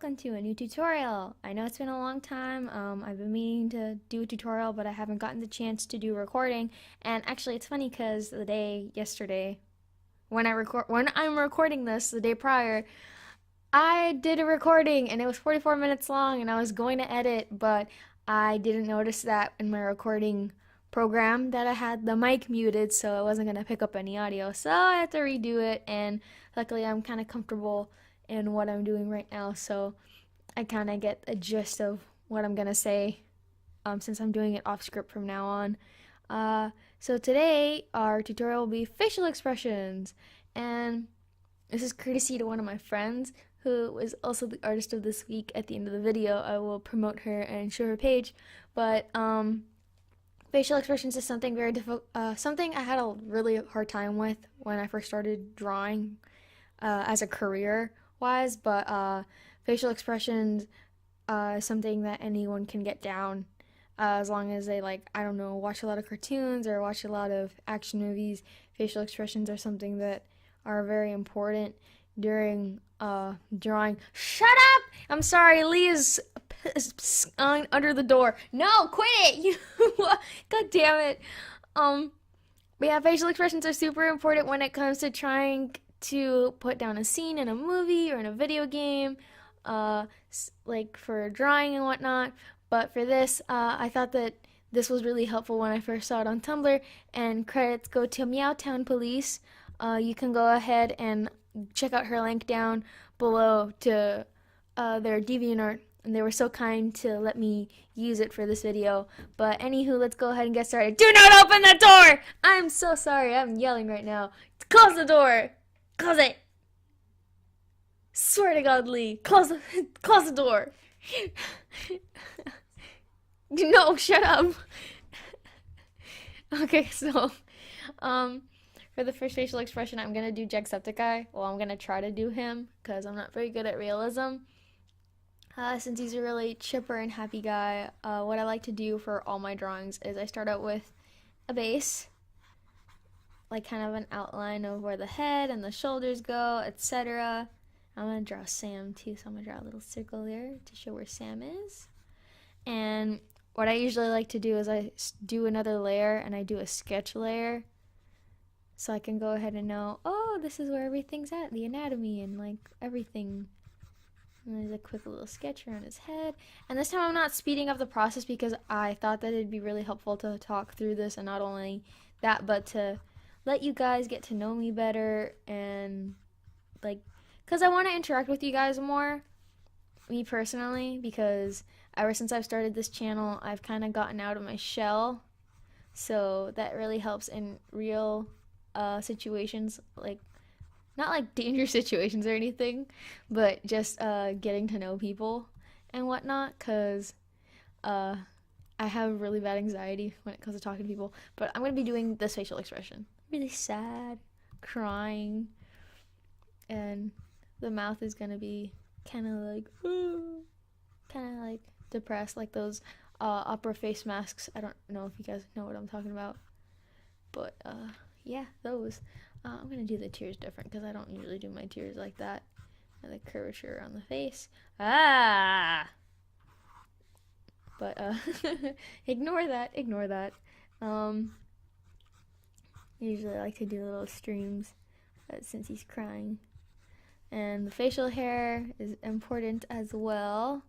welcome to a new tutorial. I know it's been a long time. I've been meaning to do a tutorial, but I haven't gotten the chance to do recording. And actually, it's funny because the day yesterday, when I'm recording this, the day prior, I did a recording and it was 44 minutes long, and I was going to edit, but I didn't notice that in my recording program that I had the mic muted, so I wasn't gonna pick up any audio. So I had to redo it, and luckily I'm kind of comfortable in what I'm doing right now, so I kind of get a gist of what I'm gonna say since I'm doing it off script from now on. So today our tutorial will be facial expressions, and this is courtesy to one of my friends who is also the artist of this week. At the end of the video, I will promote her and show her page, but facial expressions is something very difficult, something I had a really hard time with when I first started drawing as a career wise, but facial expressions is something that anyone can get down as long as they, like, I don't know, watch a lot of cartoons or watch a lot of action movies. Facial expressions are something that are very important during drawing. Shut up! I'm sorry, Lee is under the door. No, quit it! You, God damn it. But yeah, facial expressions are super important when it comes to trying to put down a scene in a movie or in a video game, like for drawing and whatnot. But for this, I thought that this was really helpful when I first saw it on Tumblr, and credits go to MeowTownPolice. You can go ahead and check out her link down below to their DeviantArt, and they were so kind to let me use it for this video. But anywho, let's go ahead and get started. Do not open the door! I'm so sorry, I'm yelling right now. Close the door! Close it! Swear to God, Lee, close the door! No, shut up! Okay, so, for the first facial expression, I'm gonna do Jacksepticeye. Well, I'm gonna try to do him, because I'm not very good at realism. Since he's a really chipper and happy guy, what I like to do for all my drawings is I start out with a base, like kind of an outline of where the head and the shoulders go, etc. I'm gonna draw Sam too, so I'm gonna draw a little circle there to show where Sam is. And what I usually like to do is I do another layer, and I do a sketch layer, so I can go ahead and know, oh, this is where everything's at, the anatomy and like everything. And there's a quick little sketch around his head. And this time I'm not speeding up the process because I thought that it'd be really helpful to talk through this, and not only that, but to let you guys get to know me better, and like, because I want to interact with you guys more, me personally, because ever since I've started this channel, I've kind of gotten out of my shell. So that really helps in real situations, like not like dangerous situations or anything, but just getting to know people and whatnot, because I have really bad anxiety when it comes to talking to people. But I'm going to be doing this facial expression. Really sad, crying, and the mouth is going to be kind of like, kind of like depressed, like those opera face masks. I don't know if you guys know what I'm talking about, but yeah, those. I'm gonna do the tears different because I don't usually do my tears like that, and the curvature on the face. But ignore that. Usually I like to do little streams, but since he's crying. And the facial hair is important as well.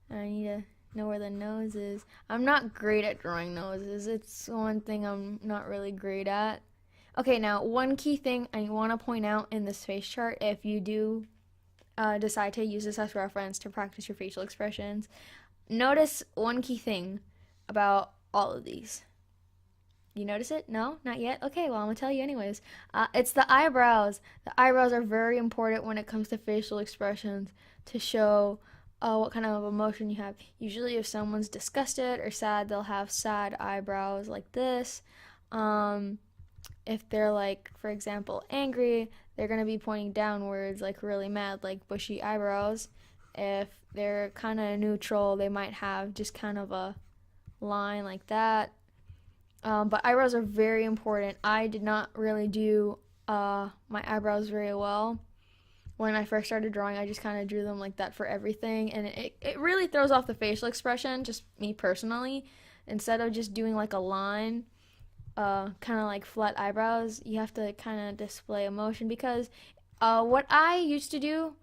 And I need to know where the nose is. I'm not great at drawing noses. It's one thing I'm not really great at. Okay, now one key thing I want to point out in this face chart, if you do decide to use this as reference to practice your facial expressions, notice one key thing about all of these. You notice it? No? Not yet? Okay, well, I'm going to tell you anyways. It's the eyebrows. The eyebrows are very important when it comes to facial expressions to show what kind of emotion you have. Usually if someone's disgusted or sad, they'll have sad eyebrows like this. If they're, like, for example, angry, they're going to be pointing downwards, like really mad, like bushy eyebrows. If they're kind of neutral, they might have just kind of a line like that. But eyebrows are very important. I did not really do my eyebrows very well when I first started drawing, I just kind of drew them like that for everything, and it really throws off the facial expression, just me personally. Instead of just doing like a line, kind of like flat eyebrows, you have to kind of display emotion because what I used to do,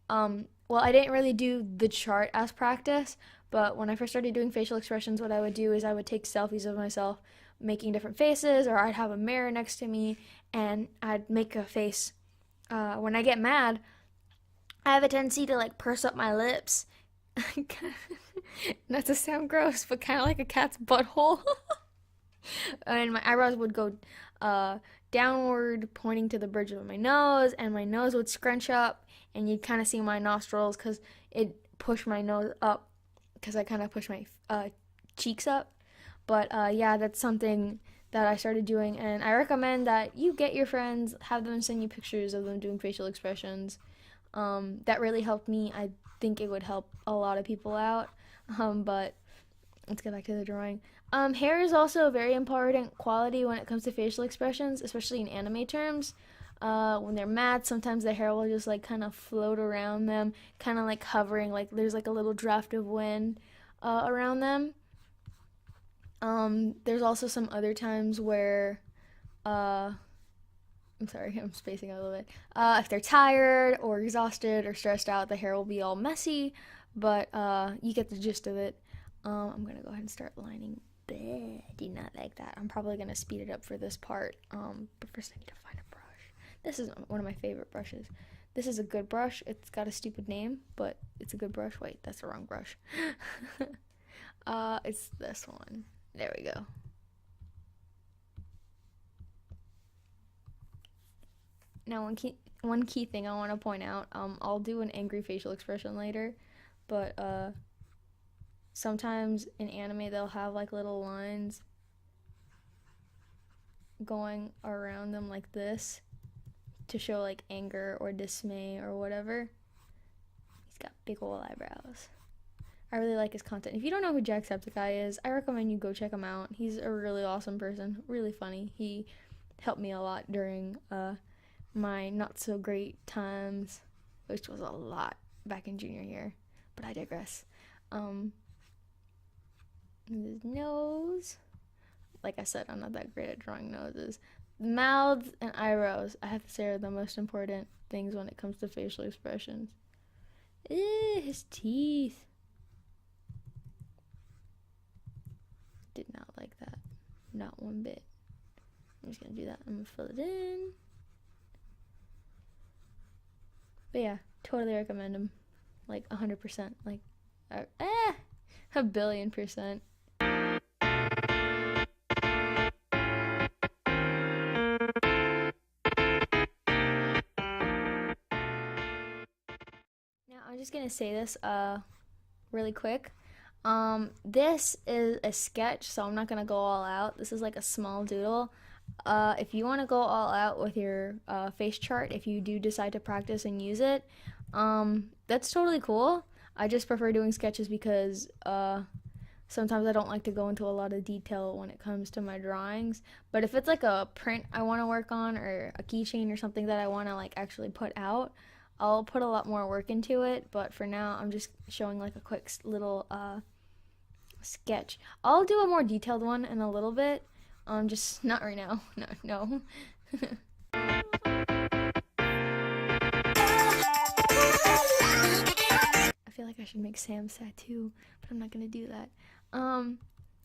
well, I didn't really do the chart as practice, but when I first started doing facial expressions, what I would do is I would take selfies of myself making different faces, or I'd have a mirror next to me and I'd make a face. When I get mad, I have a tendency to like purse up my lips. Not to sound gross, but kind of like a cat's butthole. And my eyebrows would go downward, pointing to the bridge of my nose, and my nose would scrunch up, and you'd kind of see my nostrils because it pushed my nose up because I kind of pushed my cheeks up. But yeah, that's something that I started doing, and I recommend that you get your friends, have them send you pictures of them doing facial expressions. That really helped me. I think it would help a lot of people out. But let's get back to the drawing. Hair is also a very important quality when it comes to facial expressions, especially in anime terms. When they're mad, sometimes the hair will just like kind of float around them, kind of like hovering, like there's like a little draft of wind around them. There's also some other times where, I'm sorry, I'm spacing out a little bit. If they're tired or exhausted or stressed out, the hair will be all messy, but you get the gist of it. I'm gonna go ahead and start lining. I do not like that. I'm probably gonna speed it up for this part. But first I need to find a brush. This is one of my favorite brushes. This is a good brush. It's got a stupid name, but it's a good brush. Wait, that's the wrong brush. It's this one. There we go. Now, one key thing I want to point out, I'll do an angry facial expression later, but sometimes in anime they'll have like little lines going around them like this to show like anger or dismay or whatever. He's got big ol' eyebrows. I really like his content. If you don't know who Jacksepticeye is, I recommend you go check him out. He's a really awesome person, really funny. He helped me a lot during my not so great times, which was a lot back in junior year, but I digress. His nose, like I said, I'm not that great at drawing noses. Mouths and eyebrows, I have to say, are the most important things when it comes to facial expressions. His teeth. Did not like that. Not one bit. I'm just gonna do that. I'm gonna fill it in. But yeah, totally recommend him. Like 100%. Like, a billion %. Now I'm just gonna say this really quick. This is a sketch, so I'm not gonna go all out. This is like a small doodle. If you want to go all out with your face chart, if you do decide to practice and use it, that's totally cool. I just prefer doing sketches because sometimes I don't like to go into a lot of detail when it comes to my drawings. But if it's like a print I want to work on, or a keychain or something that I want to like actually put out, I'll put a lot more work into it. But for now, I'm just showing like a quick little sketch. I'll do a more detailed one in a little bit. Just not right now. No. I feel like I should make Sam sad too, but I'm not gonna do that. I'm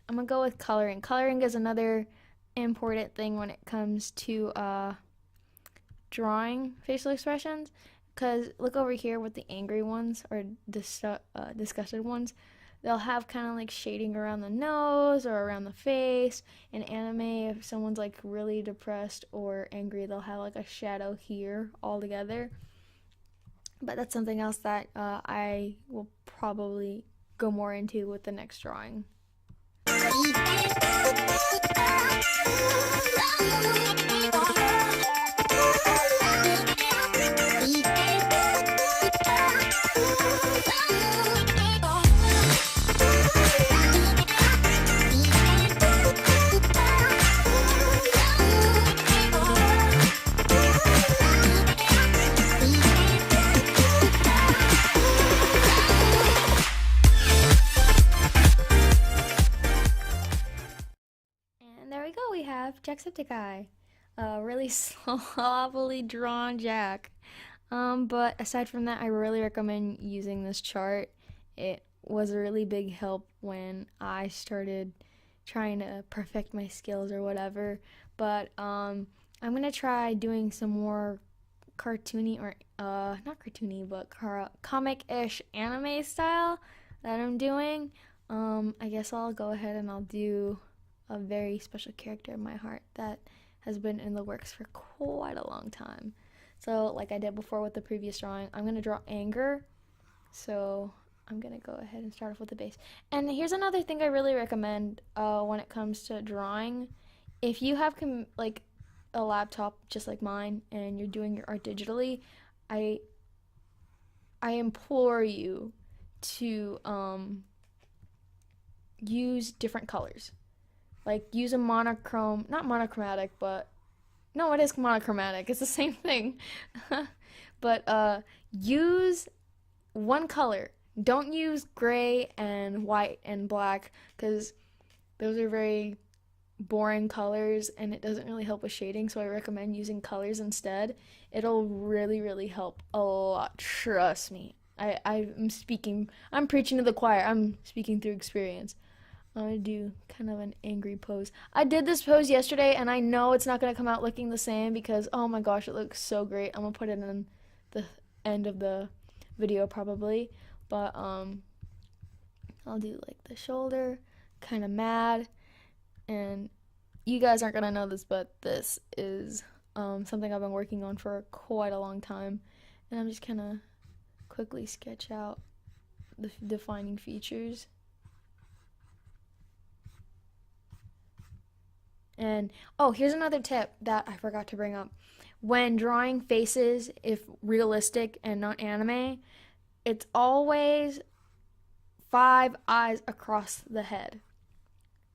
gonna go with coloring. Coloring is another important thing when it comes to drawing facial expressions. Cause look over here with the angry ones or disgusted ones. They'll have kind of like shading around the nose or around the face. In anime, if someone's like really depressed or angry, they'll have like a shadow here all together. But that's something else that I will probably go more into with the next drawing. Jacksepticeye. A really sloppily drawn Jack. But aside from that, I really recommend using this chart. It was a really big help when I started trying to perfect my skills or whatever. But I'm gonna try doing some more cartoony or not cartoony, but comic-ish anime style that I'm doing. I guess I'll go ahead and I'll do a very special character in my heart that has been in the works for quite a long time. So like I did before with the previous drawing, I'm going to draw anger. So I'm going to go ahead and start off with the base. And here's another thing I really recommend when it comes to drawing. If you have like a laptop just like mine and you're doing your art digitally, I implore you to use different colors. Like use a monochrome, not monochromatic, but no, it is monochromatic. It's the same thing. But use one color. Don't use gray and white and black because those are very boring colors and it doesn't really help with shading. So I recommend using colors instead. It'll really, really help a lot. Trust me. I'm preaching to the choir. I'm speaking through experience. I'm gonna do kind of an angry pose. I did this pose yesterday and I know it's not gonna come out looking the same because oh my gosh, it looks so great. I'm gonna put it in the end of the video probably. But I'll do like the shoulder, kind of mad. And you guys aren't gonna know this, but this is something I've been working on for quite a long time. And I'm just gonna quickly sketch out the defining features. And oh, here's another tip that I forgot to bring up. When drawing faces, if realistic and not anime, it's always 5 eyes across the head.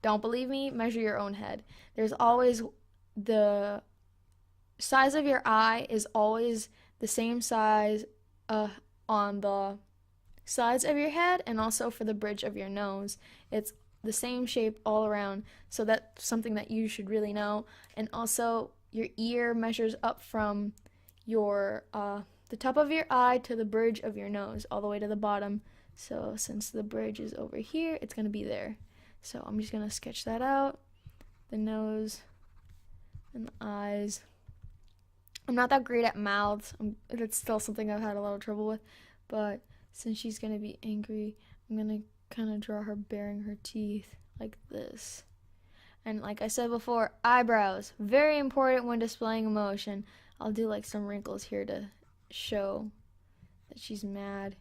Don't believe me? Measure your own head. There's always the size of your eye is always the same size on the sides of your head and also for the bridge of your nose. It's the same shape all around, so that's something that you should really know. And also your ear measures up from your the top of your eye to the bridge of your nose all the way to the bottom. So since the bridge is over here, it's gonna be there. So I'm just gonna sketch that out, the nose and the eyes. I'm not that great at mouths. That's still something I've had a lot of trouble with, but since she's gonna be angry, I'm gonna kind of draw her baring her teeth like this. And like I said before, eyebrows, very important when displaying emotion. I'll do like some wrinkles here to show that she's mad,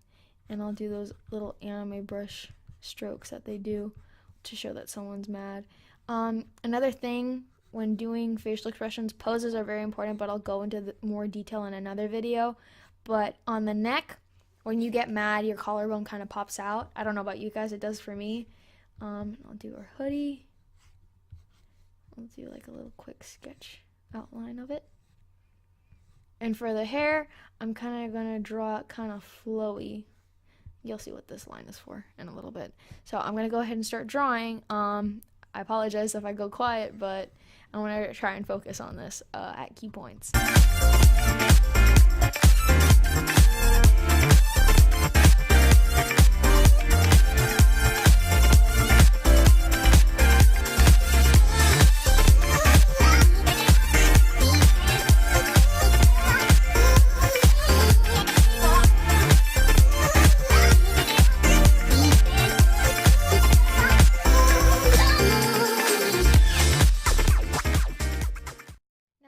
and I'll do those little anime brush strokes that they do to show that someone's mad. Another thing when doing facial expressions, poses are very important, but I'll go into more detail in another video. But on the neck, when you get mad, your collarbone kind of pops out. I don't know about you guys, it does for me. I'll do her hoodie. I'll do like a little quick sketch outline of it. And for the hair, I'm kind of going to draw it kind of flowy. You'll see what this line is for in a little bit. So I'm going to go ahead and start drawing. I apologize if I go quiet, but I want to try and focus on this at key points.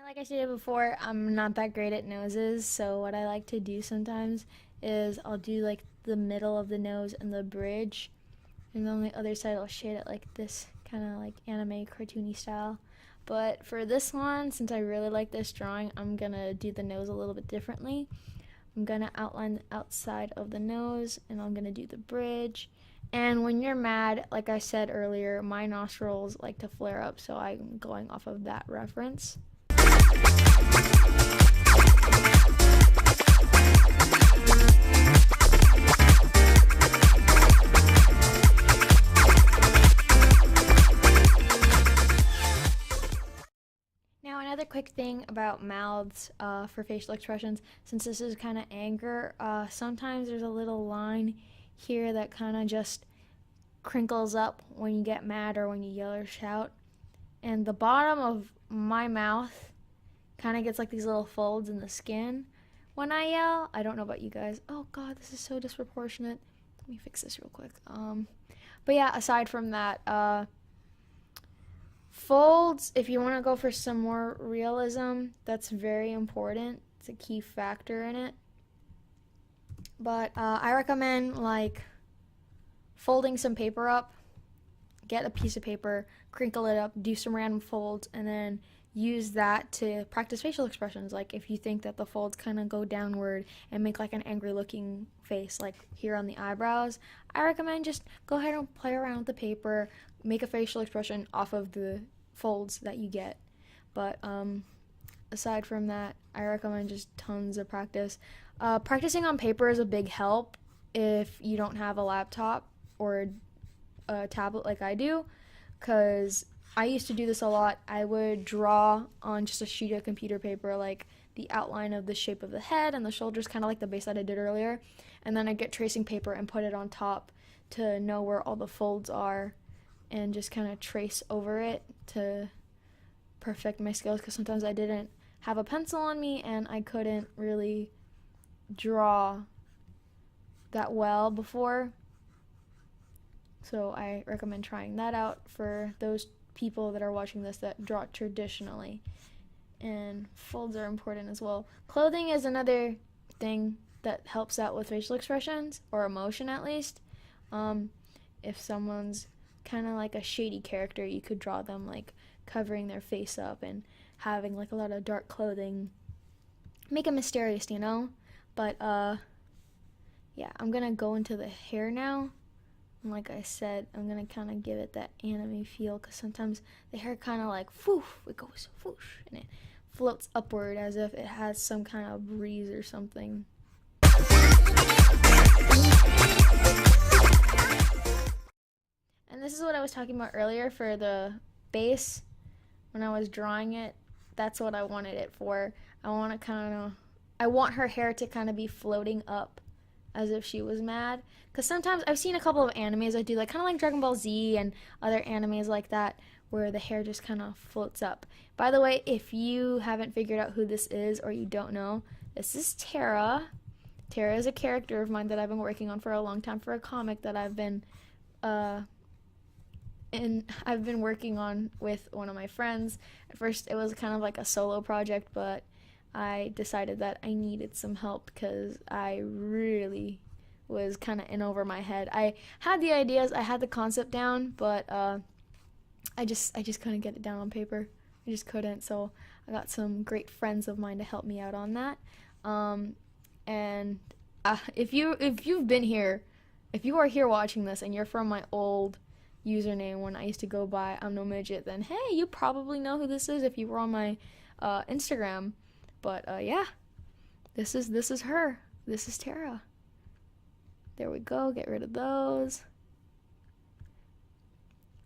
Like I said before, I'm not that great at noses, so what I like to do sometimes is I'll do like the middle of the nose and the bridge, and on the other side I'll shade it like this, kind of like anime cartoony style. But for this one, since I really like this drawing, I'm gonna do the nose a little bit differently. I'm gonna outline the outside of the nose, and I'm gonna do the bridge. And when you're mad, like I said earlier, my nostrils like to flare up, so I'm going off of that reference. about mouths for facial expressions, since this is kind of anger, sometimes there's a little line here that kind of just crinkles up when you get mad or when you yell or shout. And the bottom of my mouth kind of gets like these little folds in the skin when I yell. I don't know about you guys. Oh god, this is so disproportionate. Let me fix this real quick. But yeah, aside from that, folds, if you want to go for some more realism, that's very important. It's a key factor in it. But I recommend like folding some paper up, get a piece of paper, crinkle it up, do some random folds, and then use that to practice facial expressions. Like if you think that the folds kind of go downward and make like an angry looking face, like here on the eyebrows, I recommend just go ahead and play around with the paper, make a facial expression off of the folds that you get. But aside from that, I recommend just tons of practice. Practicing on paper is a big help if you don't have a laptop or a tablet like I do, because I used to do this a lot. I would draw on just a sheet of computer paper like the outline of the shape of the head and the shoulders, kind of like the base that I did earlier, and then I'd get tracing paper and put it on top to know where all the folds are and just kind of trace over it to perfect my skills, because sometimes I didn't have a pencil on me and I couldn't really draw that well before. So I recommend trying that out for those people that are watching this that draw traditionally. And folds are important as well. Clothing is another thing that helps out with facial expressions, or emotion at least. If someone's kind of like a shady character, you could draw them like covering their face up and having like a lot of dark clothing. Make it mysterious, you know? But yeah, I'm gonna go into the hair now. And like I said, I'm gonna kind of give it that anime feel, because sometimes the hair kind of like whoosh, it goes whoosh, and it floats upward as if it has some kind of breeze or something. And this is what I was talking about earlier for the base. When I was drawing it, that's what I wanted it for. I want her hair to kind of be floating up as if she was mad. Because sometimes I've seen a couple of animes that do like kind of like Dragon Ball Z and other animes like that, where the hair just kind of floats up. By the way, if you haven't figured out who this is or you don't know, this is Terra. Terra is a character of mine that I've been working on for a long time for a comic that I've been working on with one of my friends. At first it was kind of like a solo project, but I decided that I needed some help because I really was kind of in over my head. I had the ideas, I had the concept down, but I just couldn't get it down on paper. I just couldn't. So I got some great friends of mine to help me out on that. And if you've been here, if you are here watching this and you're from my old username when I used to go by I'm No Midget, then hey, you probably know who this is if you were on my Instagram. But yeah, this is her. This is Terra. There we go. Get rid of those.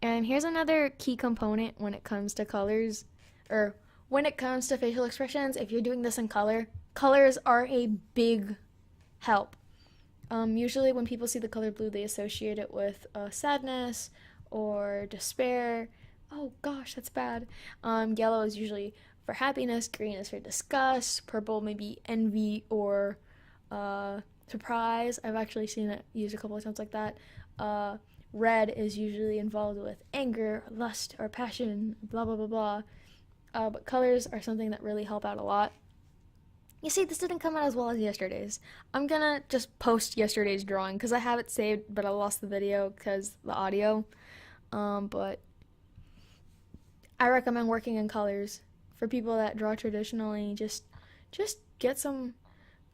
And here's another key component when it comes to colors, or when it comes to facial expressions. If you're doing this in color, colors are a big help. Usually when people see the color blue, they associate it with sadness or despair. Oh gosh, that's bad. Yellow is usually for happiness, green is for disgust, purple maybe envy or surprise. I've actually seen it used a couple of times like that. Red is usually involved with anger, lust, or passion, blah blah blah blah. But colors are something that really help out a lot. You see, this didn't come out as well as yesterday's. I'm gonna just post yesterday's drawing because I have it saved, but I lost the video because the audio. But I recommend working in colors. For people that draw traditionally, just get some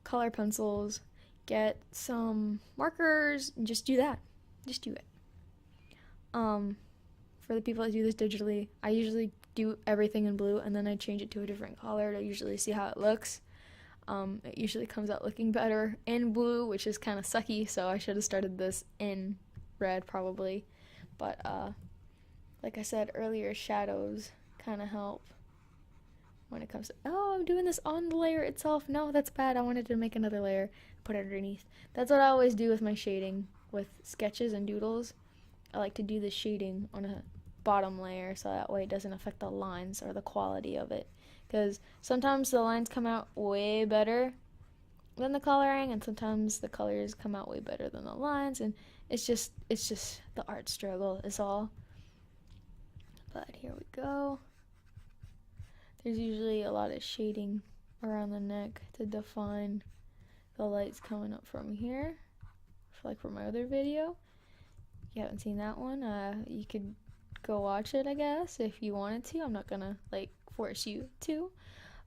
color pencils, get some markers, and just do that. Just do it. For the people that do this digitally, I usually do everything in blue and then I change it to a different color to usually see how it looks. It usually comes out looking better in blue, which is kind of sucky, so I should have started this in red probably. But like I said earlier, shadows kind of help when it comes to, oh, I'm doing this on the layer itself. No, that's bad. I wanted to make another layer, put it underneath. That's what I always do with my shading, with sketches and doodles. I like to do the shading on a bottom layer so that way it doesn't affect the lines or the quality of it. Because sometimes the lines come out way better than the coloring, and sometimes the colors come out way better than the lines, and it's just the art struggle is all. But here we go. There's usually a lot of shading around the neck to define the lights coming up from here, like for my other video. If you haven't seen that one, you could go watch it, I guess, if you wanted to. I'm not gonna like force you to,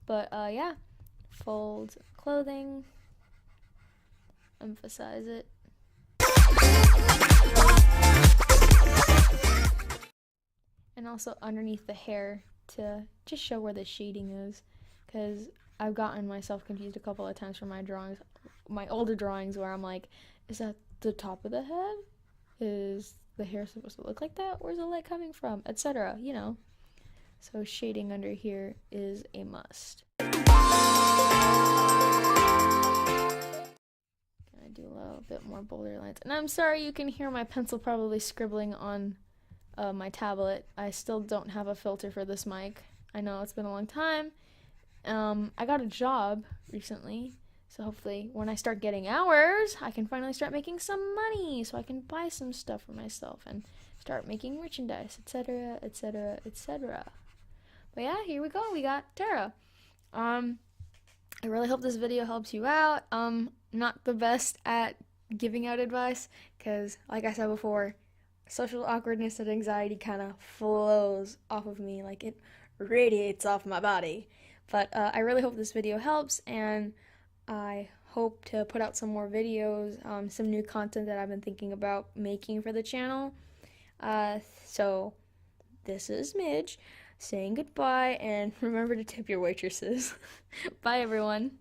but yeah, fold clothing, emphasize it. And also underneath the hair to just show where the shading is, because I've gotten myself confused a couple of times from my drawings, my older drawings, where I'm like, is that the top of the head? Is the hair supposed to look like that? Where's the light coming from? Etc. You know. So shading under here is a must. Gonna do a little bit more bolder lines. And I'm sorry you can hear my pencil probably scribbling on my tablet. I still don't have a filter for this mic. I know it's been a long time. I got a job recently, so hopefully when I start getting hours, I can finally start making some money so I can buy some stuff for myself and start making merchandise, etc., etc., etc. But yeah, here we go. We got Tara. I really hope this video helps you out. Not the best at giving out advice because, like I said before, social awkwardness and anxiety kind of flows off of me, like it radiates off my body. But I really hope this video helps, and I hope to put out some more videos, some new content that I've been thinking about making for the channel. So this is Midge saying goodbye, and remember to tip your waitresses. Bye everyone.